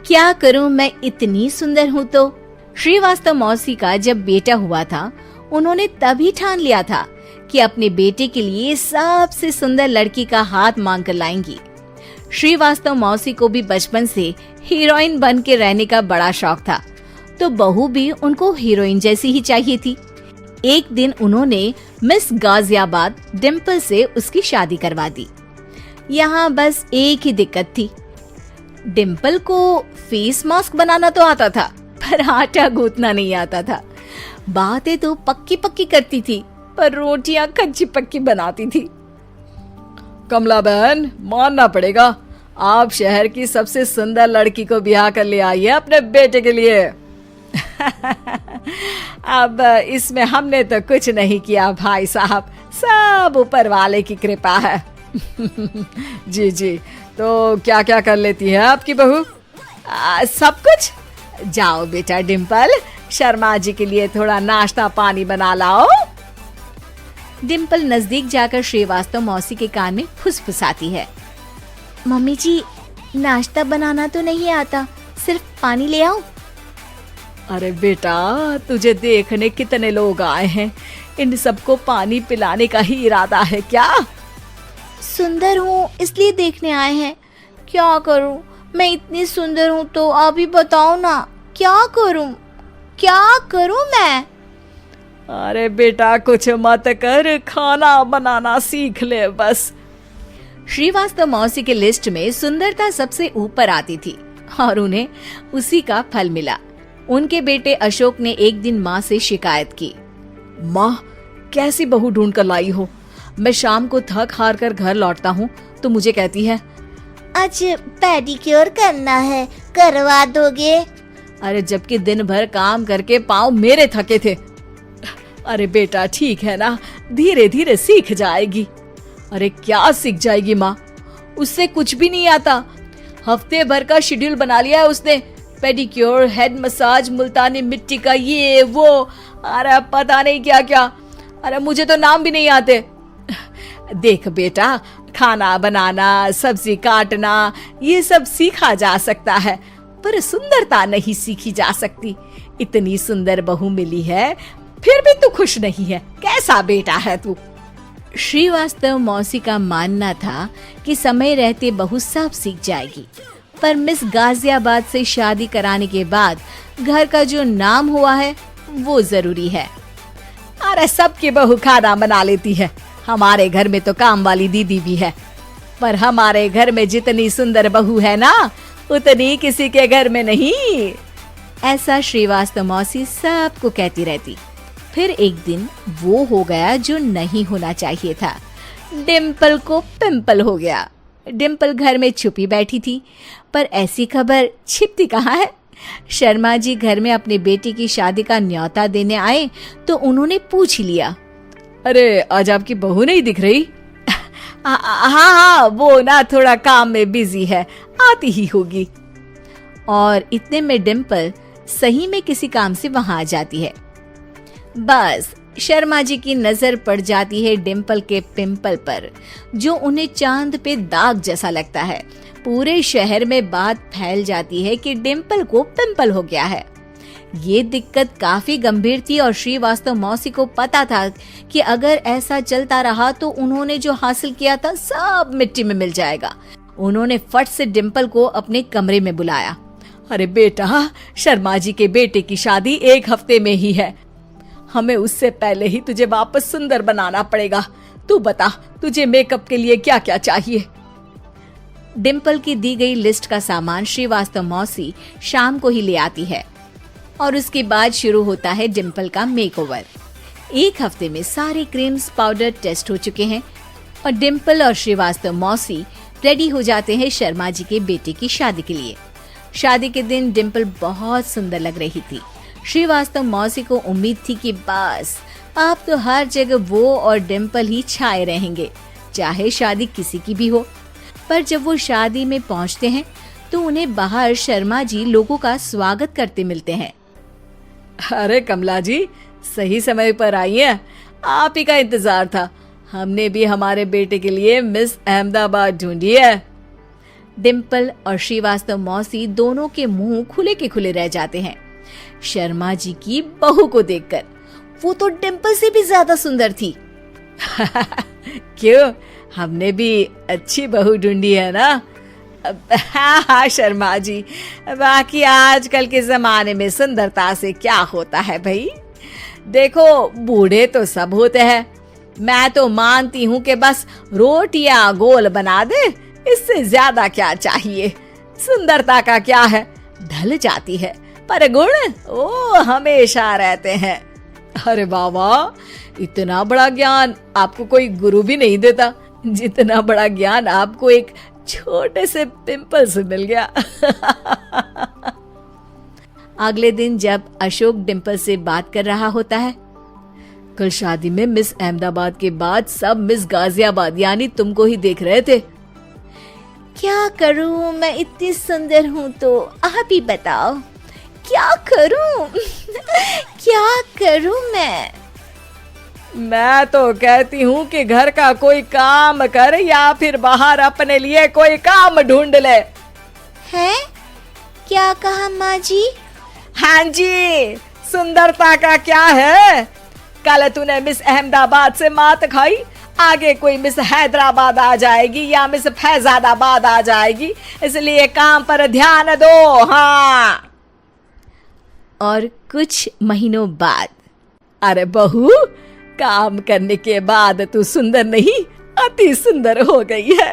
क्या करूं, मैं इतनी सुंदर हूं तो। श्रीवास्तव मौसी का जब बेटा हुआ था, उन्होंने तभी ठान लिया था कि अपने बेटे के लिए सबसे सुंदर लड़की का हाथ मांग कर लाएंगी। श्रीवास्तव मौसी को भी बचपन से हीरोइन बन के रहने का बड़ा शौक था, तो बहू भी उनको हीरोइन जैसी ही चाहिए थी। एक दिन उन्होंने मिस गाजियाबाद डिम्पल से उसकी शादी करवा दी। यहाँ बस एक ही दिक्कत थी, डिम्पल को फेस मास्क बनाना तो आता था, पर आटा गूंथना नहीं आता था। बातें तो पक्की पक्की करती थी, पर रोटियां कच्ची पक्की बनाती थी। कमला बहन, मानना पड़ेगा, आप शहर की सबसे सुंदर लड़की को ब्याह कर ले आई है अपने बेटे के लिए। अब इसमें हमने तो कुछ नहीं किया भाई साहब, सब ऊपर वाले की कृपा है। जी जी, तो क्या क्या कर लेती है आपकी बहू? सब कुछ। जाओ बेटा डिम्पल, शर्मा जी के लिए थोड़ा नाश्ता पानी बना लाओ। डिम्पल नजदीक जाकर श्रीवास्तव मौसी के कान में फुसफुसाती है। मम्मी जी, नाश्ता बनाना तो नहीं आता, सिर्फ पानी ले आओ। अरे बेटा, तुझे देखने कितने लोग आए हैं, इन सबको पानी पिलाने का ही इरादा है क्या? सुंदर हूँ इसलिए देखने आए हैं। क्या करूँ, मैं इतनी सुंदर हूँ तो आप ही बताओ ना, क्या करूँ मैं? अरे बेटा, कुछ मत कर, खाना बनाना सीख ले बस। श्रीवास्तव मौसी के लिस्ट में सुंदरता सबसे ऊपर आती थी और उन्हें उसी का फल मिला। उनके बेटे अशोक ने एक दिन माँ से शिकायत की। माँ, कैसी बहू ढूंढ कर लाई हो? मैं शाम को थक हार कर घर लौटता हूँ तो मुझे कहती है, आज पेडिक्योर करना है, करवा दोगे? अरे जबकि दिन भर काम करके पाँव मेरे थके थे। अरे बेटा, ठीक है ना, धीरे धीरे सीख जाएगी। अरे क्या सीख जाएगी माँ, उससे कुछ भी नहीं आता। हफ्ते भर का शेड्यूल बना लिया है उसने, पेडिक्योर, हेड मसाज, मुल्तानी मिट्टी का ये वो, अरे पता नहीं क्या क्या। अरे मुझे तो नाम भी नहीं आते। देख बेटा, खाना बनाना, सब्जी काटना, ये सब सीखा जा सकता है, पर सुंदरता नहीं सीखी जा सकती। इतनी सुंदर बहू मिली है, फिर भी तू खुश नहीं है, कैसा बेटा है तू? श्रीवास्तव मौसी का मानना था कि समय रहते बहू सब सीख जाएगी, पर मिस गाजियाबाद से शादी कराने के बाद घर का जो नाम हुआ है वो जरूरी है। अरे सबकी बहू खाना बना लेती है, हमारे घर में तो काम वाली दीदी भी है, पर हमारे घर में जितनी सुंदर बहू है ना, उतनी किसी के घर में नहीं। ऐसा श्रीवास्तव मौसी सबको कहती रहती। फिर एक दिन वो हो गया जो नहीं होना चाहिए था, डिम्पल को पिंपल हो गया। डिम्पल घर में छुपी बैठी थी, पर ऐसी खबर छिपती कहाँ है। शर्मा जी घर में अपने बेटी की शादी का न्योता देने आए तो उन्होंने पूछ लिया, अरे आज आपकी बहू नहीं दिख रही? हाँ, वो ना थोड़ा काम में बिजी है, आती ही होगी। और इतने में डिम्पल सही में किसी काम से वहां आ जाती है। बस शर्मा जी की नजर पड़ जाती है डिम्पल के पिंपल पर, जो उन्हें चांद पे दाग जैसा लगता है। पूरे शहर में बात फैल जाती है कि डिम्पल को पिंपल हो गया है। ये दिक्कत काफी गंभीर थी और श्रीवास्तव मौसी को पता था कि अगर ऐसा चलता रहा तो उन्होंने जो हासिल किया था सब मिट्टी में मिल जाएगा। उन्होंने फट से डिम्पल को अपने कमरे में बुलाया। अरे बेटा, शर्मा जी के बेटे की शादी 1 हफ्ते में ही है, हमें उससे पहले ही तुझे वापस सुंदर बनाना पड़ेगा। तू बता, तुझे मेकअप के लिए क्या क्या चाहिए? डिम्पल की दी गई लिस्ट का सामान श्रीवास्तव मौसी शाम को ही ले आती है और उसके बाद शुरू होता है डिम्पल का मेकओवर। 1 हफ्ते में सारे क्रीम्स पाउडर टेस्ट हो चुके हैं और डिम्पल और श्रीवास्तव मौसी रेडी हो जाते हैं शर्मा जी के बेटे की शादी के लिए। शादी के दिन डिम्पल बहुत सुंदर लग रही थी। श्रीवास्तव मौसी को उम्मीद थी कि बस अब तो हर जगह वो और डिम्पल ही छाए रहेंगे, चाहे शादी किसी की भी हो। पर जब वो शादी में पहुंचते हैं तो उन्हें बाहर शर्मा जी लोगों का स्वागत करते मिलते हैं। अरे कमला जी, सही समय पर आई हैं, आप ही का इंतजार था। हमने भी हमारे बेटे के लिए मिस अहमदाबाद ढूंढी है। डिम्पल और श्रीवास्तव मौसी दोनों के मुंह खुले के खुले रह जाते हैं शर्मा जी की बहू को देखकर। वो तो डिम्पल से भी ज्यादा सुंदर थी। क्यों, हमने भी अच्छी बहू ढूंढी है ना? हाँ हाँ शर्मा जी, बाकी आजकल के जमाने में सुंदरता से क्या होता है भाई। देखो, बूढ़े तो सब होते हैं, मैं तो मानती हूँ कि बस रोटियां गोल बना दे, इससे ज्यादा क्या चाहिए। सुंदरता का क्या है, ढल जाती है, पर गुण वो हमेशा रहते हैं। अरे बाबा, इतना बड़ा ज्ञान आपको कोई गुरु भी नहीं देता जितना बड़ा ज्ञान आपको एक छोटे से पिंपल से मिल गया। अगले दिन जब अशोक डिम्पल से बात कर रहा होता है, कल शादी में मिस अहमदाबाद के बाद सब मिस गाजियाबाद यानी तुमको ही देख रहे थे। क्या करूं, मैं इतनी सुंदर हूं तो आप ही बताओ क्या करूं। क्या करूं मैं तो कहती हूँ कि घर का कोई काम कर या फिर बाहर अपने लिए कोई काम ढूंढ ले। है? क्या कहा माँ जी? हाँ जी, सुंदरता का क्या है। कल तूने मिस अहमदाबाद से मात खाई, आगे कोई मिस हैदराबाद आ जाएगी या मिस फैजादाबाद आ जाएगी, इसलिए काम पर ध्यान दो। हाँ। और कुछ महीनों बाद, अरे बहू, काम करने के बाद तू सुंदर नहीं, अति सुंदर हो गई है।